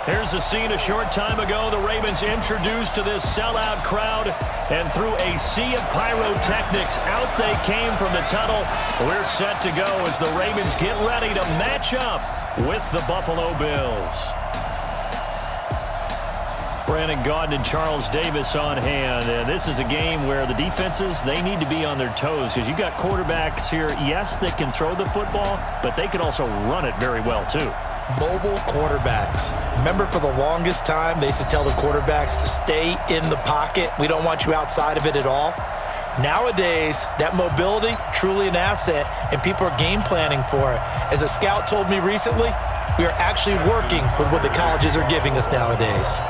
Here's a scene a short time ago. The Ravens introduced to this sellout crowd, and through a sea of pyrotechnics, out they came from the tunnel. We're set to go as the Ravens get ready to match up with the Buffalo Bills. Brandon Gaudin and Charles Davis on hand. And this is a game where the defenses, they need to be on their toes because you've got quarterbacks here, yes, that can throw the football, but they can also run it very well too. Mobile quarterbacks. Remember, for the longest time, they used to tell the quarterbacks, stay in the pocket. We don't want you outside of it at all. Nowadays, that mobility, truly an asset, and people are game planning for it. As a scout told me recently, we are actually working with what the colleges are giving us nowadays.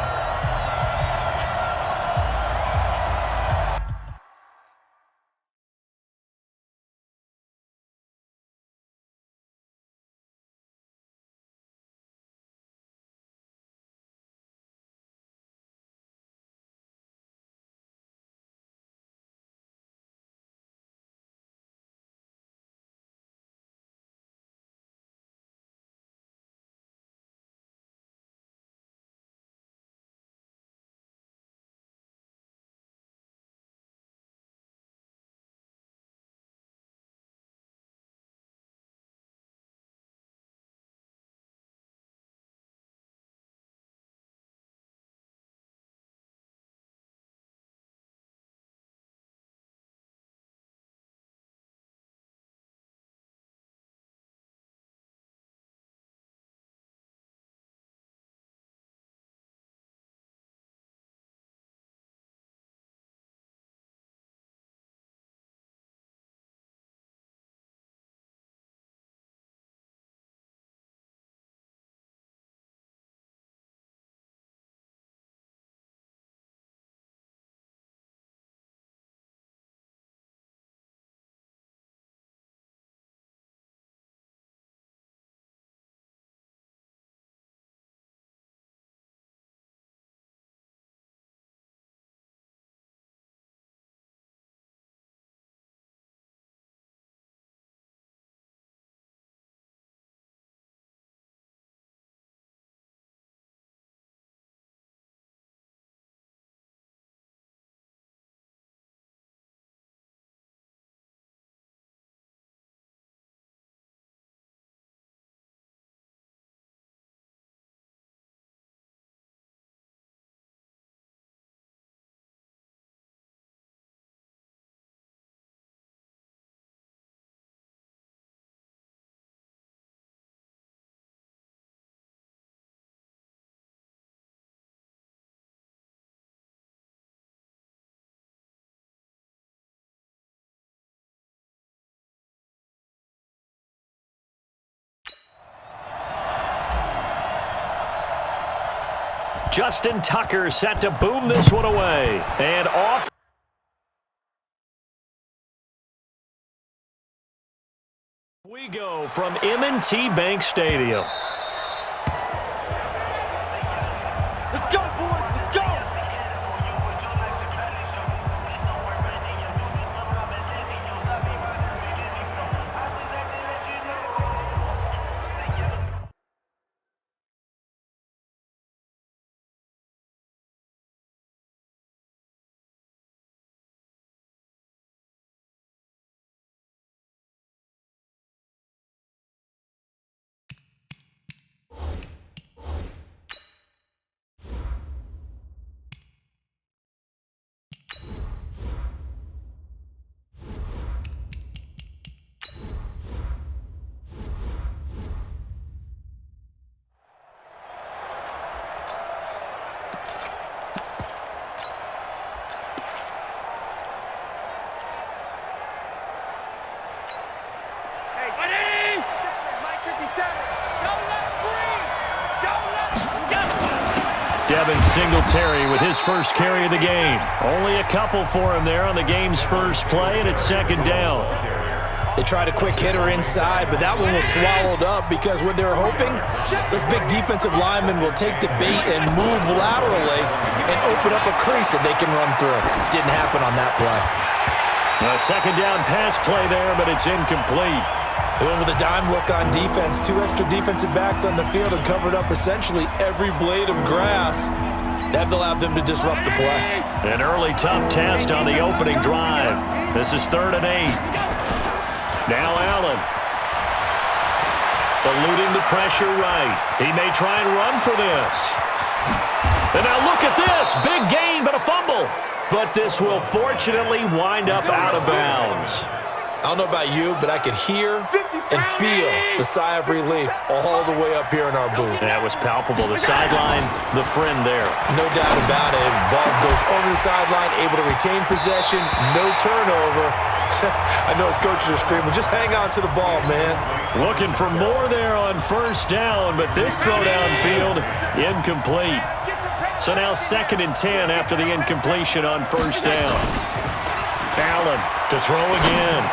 Justin Tucker set to boom this one away. And off we go from M&T Bank Stadium. Let's go, boys. Let's go. Devin Singletary with his first carry of the game. Only a couple for him there on the game's first play, and it's second down. They tried a quick hitter inside, but that one was swallowed up because what they were hoping, those big defensive linemen will take the bait and move laterally and open up a crease that they can run through. Didn't happen on that play. A second down pass play there, but it's incomplete. They went with a dime look on defense. 2 extra defensive backs on the field and covered up essentially every blade of grass. That allowed them to disrupt the play. An early tough test on the opening drive. This is 3rd and 8. Now Allen. Eluding the pressure right. He may try and run for this. And now look at this. Big gain, but a fumble. But this will fortunately wind up out of bounds. I don't know about you, but I could hear and feel the sigh of relief all the way up here in our booth. That was palpable. The sideline, the friend there. No doubt about it. Ball goes over the sideline, able to retain possession, no turnover. I know his coaches are screaming, just hang on to the ball, man. Looking for more there on 1st down, but this throw downfield, incomplete. So now 2nd and 10 after the incompletion on 1st down. Allen to throw again.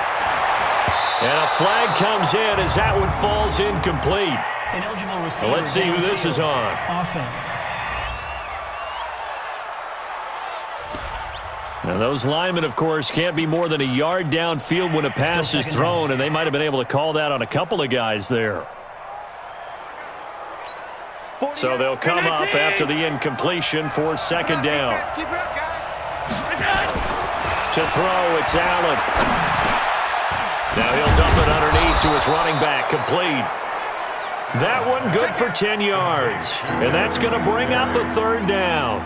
And a flag comes in as that one falls incomplete. Ineligible receiver. Let's see who this is on. Offense. Now those linemen, of course, can't be more than a yard downfield when a pass is thrown, and they might have been able to call that on a couple of guys there. So they'll come up after the incompletion for 2nd down. To throw, it's Allen. Now he'll dump it underneath to his running back, complete. That one good for 10 yards. And that's going to bring up a 3rd down.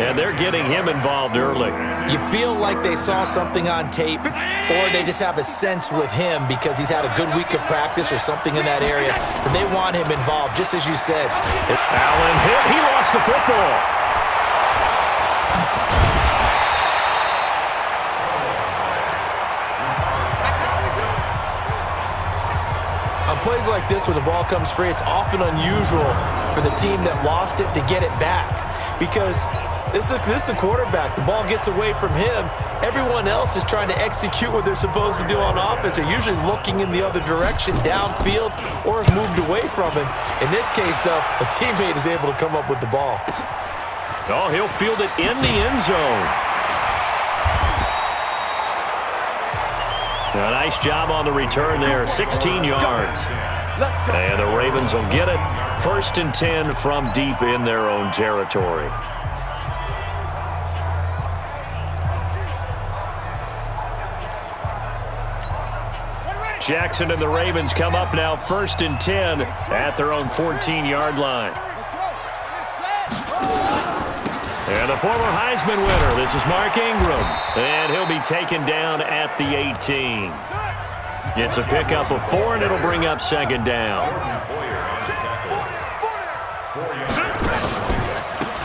And they're getting him involved early. You feel like they saw something on tape, or they just have a sense with him because he's had a good week of practice or something in that area, and they want him involved, just as you said. Allen hit. He lost the football. On plays like this, when the ball comes free, it's often unusual for the team that lost it to get it back because this is the quarterback. The ball gets away from him. Everyone else is trying to execute what they're supposed to do on offense. They're usually looking in the other direction, downfield, or have moved away from him. In this case, though, a teammate is able to come up with the ball. Oh, he'll field it in the end zone. A nice job on the return there, 16 yards. And the Ravens will get it. 1st and 10 from deep in their own territory. Jackson and the Ravens come up now 1st and 10 at their own 14-yard line. And the former Heisman winner, this is Mark Ingram. And he'll be taken down at the 18. It's a pickup of 4, and it'll bring up 2nd down.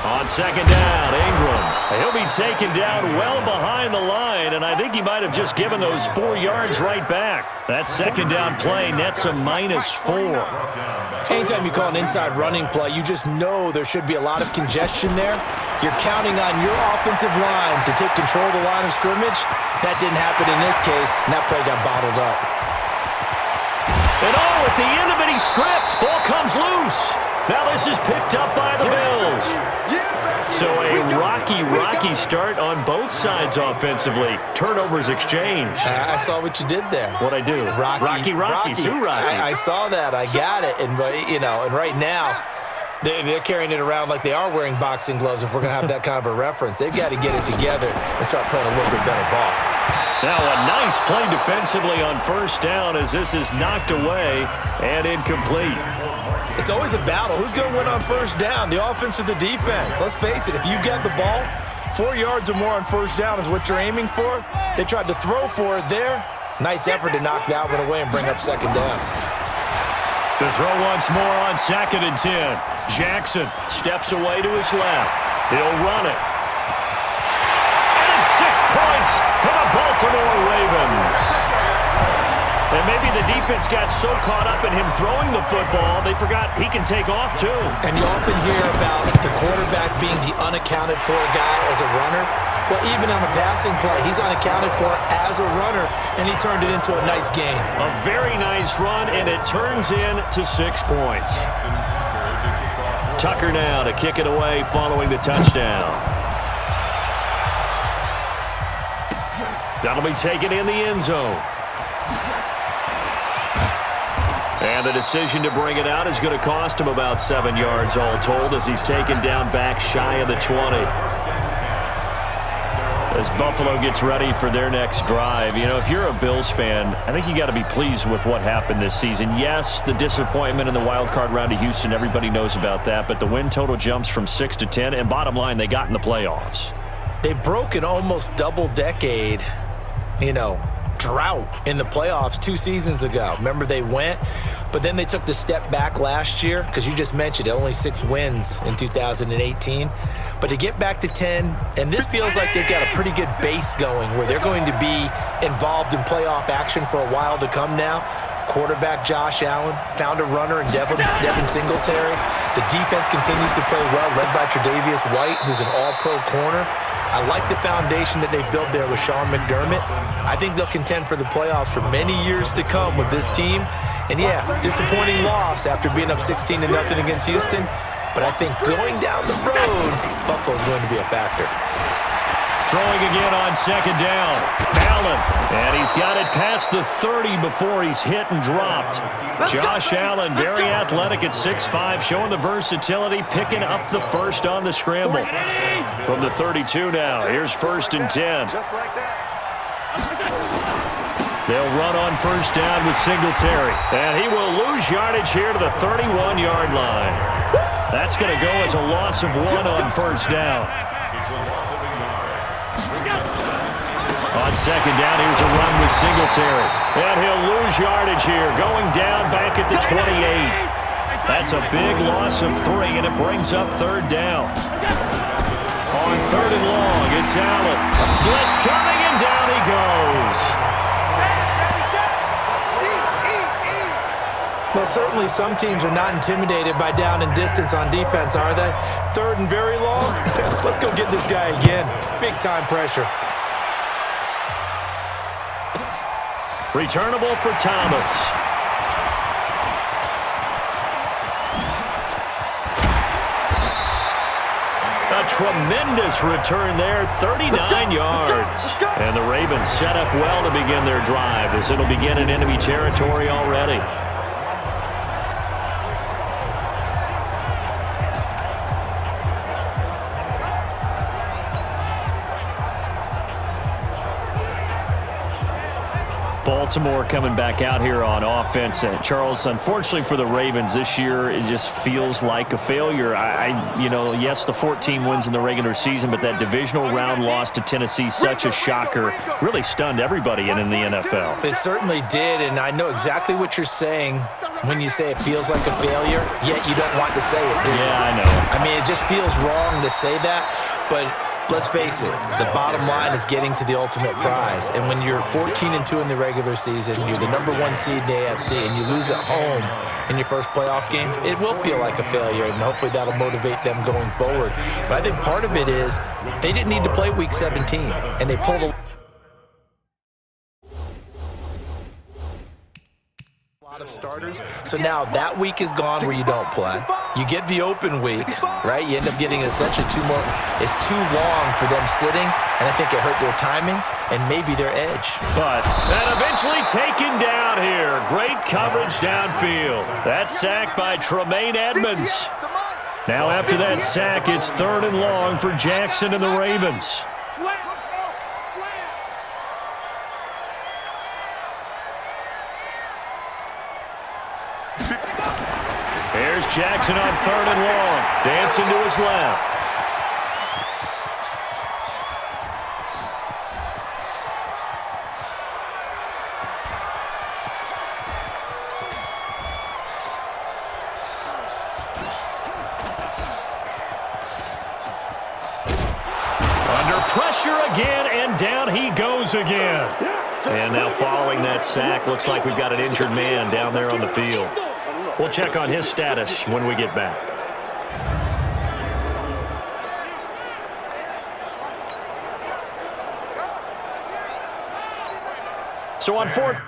On 2nd down, Ingram. He'll be taken down well behind the line, and I think he might have just given those 4 yards right back. That 2nd down play nets a -4. Anytime you call an inside running play, you just know there should be a lot of congestion there. You're counting on your offensive line to take control of the line of scrimmage. That didn't happen in this case, and that play got bottled up. And oh, at the end of it, he's stripped. Ball comes loose. Now this is picked up by the Bills. So a rocky start on both sides offensively. Turnovers exchanged. I saw what you did there. What'd I do? Rocky. Two Rockies. I saw that. I got it. And, and right now, they're carrying it around like they are wearing boxing gloves if we're going to have that kind of a reference. They've got to get it together and start playing a little bit better ball. Now a nice play defensively on 1st down as this is knocked away and incomplete. It's always a battle. Who's going to win on 1st down, the offense or the defense? Let's face it, if you've got the ball, 4 yards or more on 1st down is what you're aiming for. They tried to throw for it there. Nice effort to knock that one away and bring up 2nd down. To throw once more on 2nd and 10. Jackson steps away to his left. He'll run it. And it's 6 points for the Baltimore Ravens. And maybe the defense got so caught up in him throwing the football, they forgot he can take off too. And you often hear about the quarterback being the unaccounted for guy as a runner. Well, even on a passing play, he's unaccounted for as a runner, and he turned it into a nice gain. A very nice run, and it turns into 6 points. Tucker now to kick it away following the touchdown. That'll be taken in the end zone. And the decision to bring it out is going to cost him about 7 yards all told as he's taken down back shy of the 20. As Buffalo gets ready for their next drive, you know, if you're a Bills fan, I think you got to be pleased with what happened this season. Yes, the disappointment in the wild card round to Houston, everybody knows about that, but the win total jumps from 6 to 10, and bottom line, they got in the playoffs. They broke an almost double-decade, drought in the playoffs 2 seasons ago. Remember, they went, but then they took the step back last year because you just mentioned it, only 6 wins in 2018. But to get back to 10, and this feels like they've got a pretty good base going where they're going to be involved in playoff action for a while to come now. Quarterback Josh Allen found a runner in Devin Singletary. The defense continues to play well, led by Tre'Davious White, who's an all-pro corner. I like the foundation that they built there with Sean McDermott. I think they'll contend for the playoffs for many years to come with this team. And yeah, disappointing loss after being up 16-0 against Houston. But I think going down the road, Buffalo's going to be a factor. Throwing again on second down. Allen, and he's got it past the 30 before he's hit and dropped. Josh Allen, very athletic at 6'5", showing the versatility, picking up the first on the scramble. From the 32 now, here's 1st and 10. Just like that. They'll run on first down with Singletary. And he will lose yardage here to the 31-yard line. That's going to go as a loss of 1 on first down. On second down, here's a run with Singletary. And he'll lose yardage here, going down back at the 28. That's a big loss of 3, and it brings up 3rd down. On 3rd and long, it's Allen. Blitz coming, and down he goes. Well, certainly some teams are not intimidated by down and distance on defense, are they? 3rd and very long? Let's go get this guy again. Big-time pressure. Returnable for Thomas. A tremendous return there, 39 yards. And the Ravens set up well to begin their drive as it'll begin in enemy territory already. Baltimore coming back out here on offense. Charles, unfortunately for the Ravens this year, it just feels like a failure. Yes, the 14 wins in the regular season, but that divisional round loss to Tennessee, such a shocker, really stunned everybody in the NFL. It certainly did, and I know exactly what you're saying when you say it feels like a failure, yet you don't want to say it, do you? Yeah, I know. I mean, it just feels wrong to say that, but let's face it, the bottom line is getting to the ultimate prize. And when you're 14-2 in the regular season, you're the #1 seed in the AFC, and you lose at home in your first playoff game, it will feel like a failure, and hopefully that'll motivate them going forward. But I think part of it is they didn't need to play Week 17, and they pulled a lot of starters. So now that week is gone where you don't play. You get the open week, right? You end up getting essentially 2 more. It's too long for them sitting, and I think it hurt their timing and maybe their edge. But that eventually taken down here. Great coverage downfield. That sack by Tremaine Edmonds. Now after that sack, it's 3rd and long for Jackson and the Ravens. Here's Jackson on 3rd and long. Dancing to his left. Under pressure again, and down he goes again. And now following that sack, looks like we've got an injured man down there on the field. We'll check on his status when we get back. So on 4th.